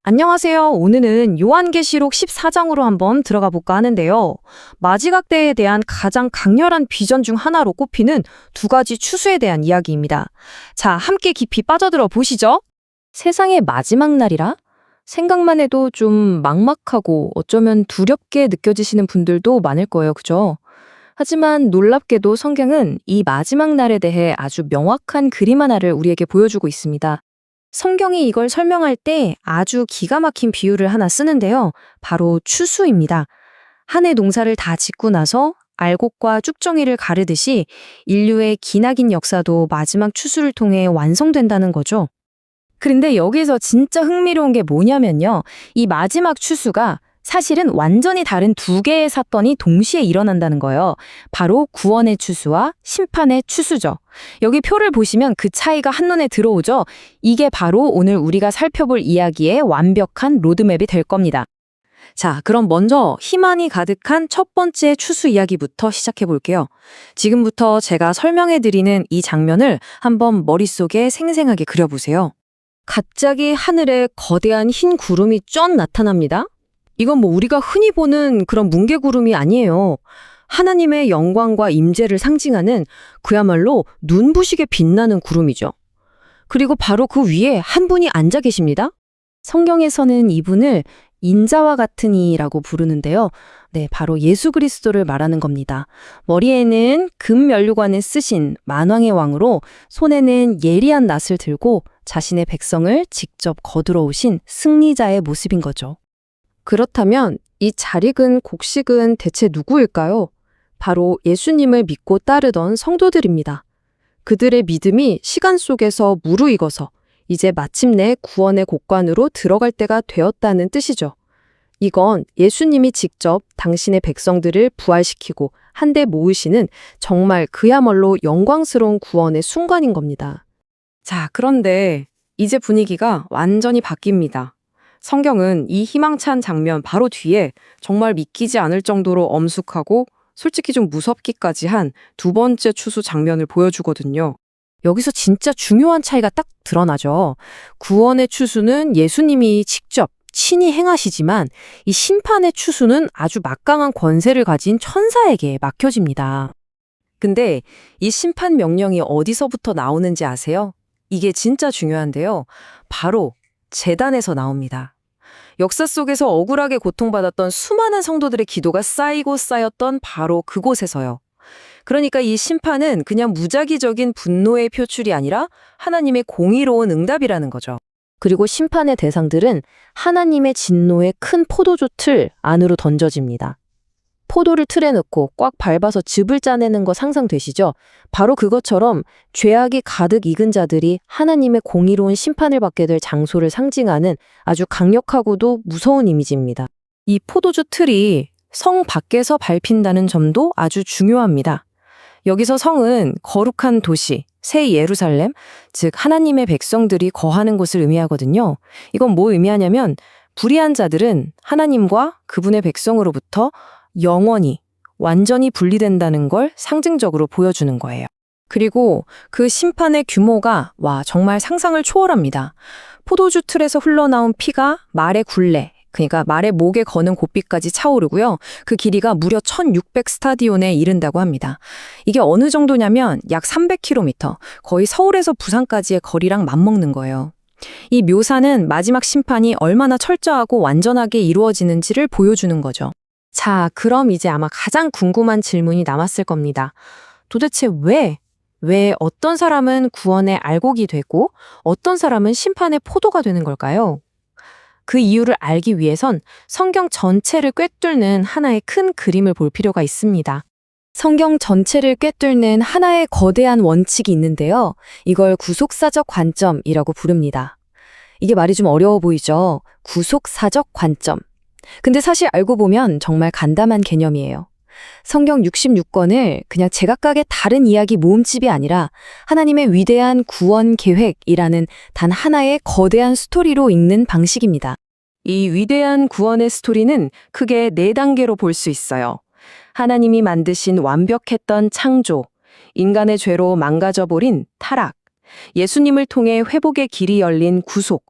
안녕하세요. 오늘은 요한계시록 14장으로 한번 들어가 볼까 하는데요. 마지막때에 대한 가장 강렬한 비전 중 하나로 꼽히는 두 가지 추수에 대한 이야기입니다. 자, 함께 깊이 빠져들어 보시죠. 세상의 마지막 날이라? 생각만 해도 좀 막막하고 어쩌면 두렵게 느껴지시는 분들도 많을 거예요. 그죠? 하지만 놀랍게도 성경은 이 마지막 날에 대해 아주 명확한 그림 하나를 우리에게 보여주고 있습니다. 성경이 이걸 설명할 때 아주 기가 막힌 비유를 하나 쓰는데요. 바로 추수입니다. 한 해 농사를 다 짓고 나서 알곡과 쭉정이를 가르듯이 인류의 기나긴 역사도 마지막 추수를 통해 완성된다는 거죠. 그런데 여기서 진짜 흥미로운 게 뭐냐면요. 이 마지막 추수가 사실은 완전히 다른 두 개의 사건이 동시에 일어난다는 거예요. 바로 구원의 추수와 심판의 추수죠. 여기 표를 보시면 그 차이가 한눈에 들어오죠. 이게 바로 오늘 우리가 살펴볼 이야기의 완벽한 로드맵이 될 겁니다. 자, 그럼 먼저 희망이 가득한 첫 번째 추수 이야기부터 시작해 볼게요. 지금부터 제가 설명해 드리는 이 장면을 한번 머릿속에 생생하게 그려보세요. 갑자기 하늘에 거대한 흰 구름이 쫙 나타납니다. 이건 우리가 흔히 보는 그런 뭉게구름이 아니에요. 하나님의 영광과 임재를 상징하는 그야말로 눈부시게 빛나는 구름이죠. 그리고 바로 그 위에 한 분이 앉아 계십니다. 성경에서는 이분을 인자와 같은 이라고 부르는데요. 네, 바로 예수 그리스도를 말하는 겁니다. 머리에는 금 면류관을 쓰신 만왕의 왕으로 손에는 예리한 낫을 들고 자신의 백성을 직접 거두러 오신 승리자의 모습인 거죠. 그렇다면 이 잘 익은 곡식은 대체 누구일까요? 바로 예수님을 믿고 따르던 성도들입니다. 그들의 믿음이 시간 속에서 무르익어서 이제 마침내 구원의 곡관으로 들어갈 때가 되었다는 뜻이죠. 이건 예수님이 직접 당신의 백성들을 부활시키고 한데 모으시는 정말 그야말로 영광스러운 구원의 순간인 겁니다. 자, 그런데 이제 분위기가 완전히 바뀝니다. 성경은 이 희망찬 장면 바로 뒤에 정말 믿기지 않을 정도로 엄숙하고 솔직히 좀 무섭기까지 한 두 번째 추수 장면을 보여주거든요. 여기서 진짜 중요한 차이가 딱 드러나죠. 구원의 추수는 예수님이 직접 친히 행하시지만 이 심판의 추수는 아주 막강한 권세를 가진 천사에게 맡겨집니다. 근데 이 심판 명령이 어디서부터 나오는지 아세요? 이게 진짜 중요한데요. 바로 제단에서 나옵니다. 역사 속에서 억울하게 고통받았던 수많은 성도들의 기도가 쌓이고 쌓였던 바로 그곳에서요. 그러니까 이 심판은 그냥 무작위적인 분노의 표출이 아니라 하나님의 공의로운 응답이라는 거죠. 그리고 심판의 대상들은 하나님의 진노의 큰 포도주 틀 안으로 던져집니다. 포도를 틀에 넣고 꽉 밟아서 즙을 짜내는 거 상상되시죠? 바로 그것처럼 죄악이 가득 익은 자들이 하나님의 공의로운 심판을 받게 될 장소를 상징하는 아주 강력하고도 무서운 이미지입니다. 이 포도주 틀이 성 밖에서 밟힌다는 점도 아주 중요합니다. 여기서 성은 거룩한 도시, 새 예루살렘, 즉 하나님의 백성들이 거하는 곳을 의미하거든요. 이건 뭐 의미하냐면 불의한 자들은 하나님과 그분의 백성으로부터 영원히 완전히 분리된다는 걸 상징적으로 보여주는 거예요. 그리고 그 심판의 규모가 정말 상상을 초월합니다. 포도주 틀에서 흘러나온 피가 말의 굴레, 그러니까 말의 목에 거는 고삐까지 차오르고요. 그 길이가 무려 1600 스타디온에 이른다고 합니다. 이게 어느 정도냐면 약 300km, 거의 서울에서 부산까지의 거리랑 맞먹는 거예요. 이 묘사는 마지막 심판이 얼마나 철저하고 완전하게 이루어지는지를 보여주는 거죠. 자, 그럼 이제 아마 가장 궁금한 질문이 남았을 겁니다. 도대체 왜 어떤 사람은 구원의 알곡이 되고 어떤 사람은 심판의 포도가 되는 걸까요? 그 이유를 알기 위해선 성경 전체를 꿰뚫는 하나의 큰 그림을 볼 필요가 있습니다. 성경 전체를 꿰뚫는 하나의 거대한 원칙이 있는데요. 이걸 구속사적 관점이라고 부릅니다. 이게 말이 좀 어려워 보이죠? 구속사적 관점. 근데 사실 알고 보면 정말 간단한 개념이에요. 성경 66권을 그냥 제각각의 다른 이야기 모음집이 아니라 하나님의 위대한 구원 계획이라는 단 하나의 거대한 스토리로 읽는 방식입니다. 이 위대한 구원의 스토리는 크게 4단계로 볼 수 있어요. 하나님이 만드신 완벽했던 창조, 인간의 죄로 망가져버린 타락, 예수님을 통해 회복의 길이 열린 구속,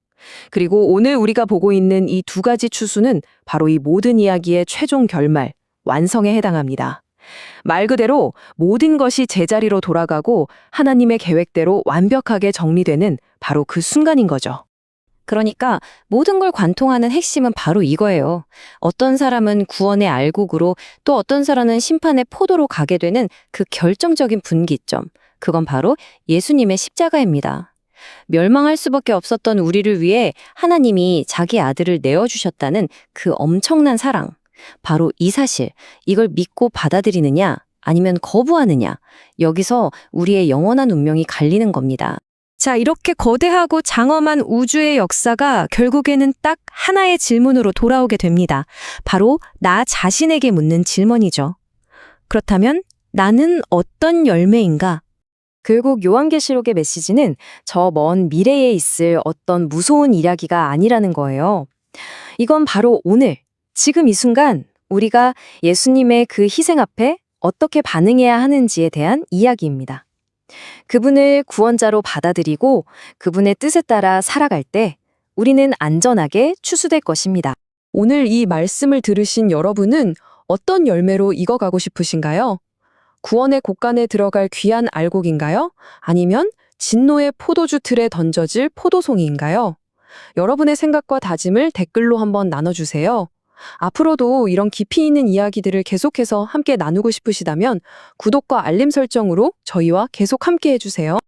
그리고 오늘 우리가 보고 있는 이 두 가지 추수는 바로 이 모든 이야기의 최종 결말, 완성에 해당합니다. 말 그대로 모든 것이 제자리로 돌아가고 하나님의 계획대로 완벽하게 정리되는 바로 그 순간인 거죠. 그러니까 모든 걸 관통하는 핵심은 바로 이거예요. 어떤 사람은 구원의 알곡으로 또 어떤 사람은 심판의 포도로 가게 되는 그 결정적인 분기점. 그건 바로 예수님의 십자가입니다. 멸망할 수밖에 없었던 우리를 위해 하나님이 자기 아들을 내어주셨다는 그 엄청난 사랑. 바로 이 사실, 이걸 믿고 받아들이느냐 아니면 거부하느냐. 여기서 우리의 영원한 운명이 갈리는 겁니다. 자, 이렇게 거대하고 장엄한 우주의 역사가 결국에는 딱 하나의 질문으로 돌아오게 됩니다. 바로 나 자신에게 묻는 질문이죠. 그렇다면 나는 어떤 열매인가? 결국 요한계시록의 메시지는 저 먼 미래에 있을 어떤 무서운 이야기가 아니라는 거예요. 이건 바로 오늘, 지금 이 순간 우리가 예수님의 그 희생 앞에 어떻게 반응해야 하는지에 대한 이야기입니다. 그분을 구원자로 받아들이고 그분의 뜻에 따라 살아갈 때 우리는 안전하게 추수될 것입니다. 오늘 이 말씀을 들으신 여러분은 어떤 열매로 익어가고 싶으신가요? 구원의 곳간에 들어갈 귀한 알곡인가요? 아니면 진노의 포도주 틀에 던져질 포도송이인가요? 여러분의 생각과 다짐을 댓글로 한번 나눠주세요. 앞으로도 이런 깊이 있는 이야기들을 계속해서 함께 나누고 싶으시다면 구독과 알림 설정으로 저희와 계속 함께 해주세요.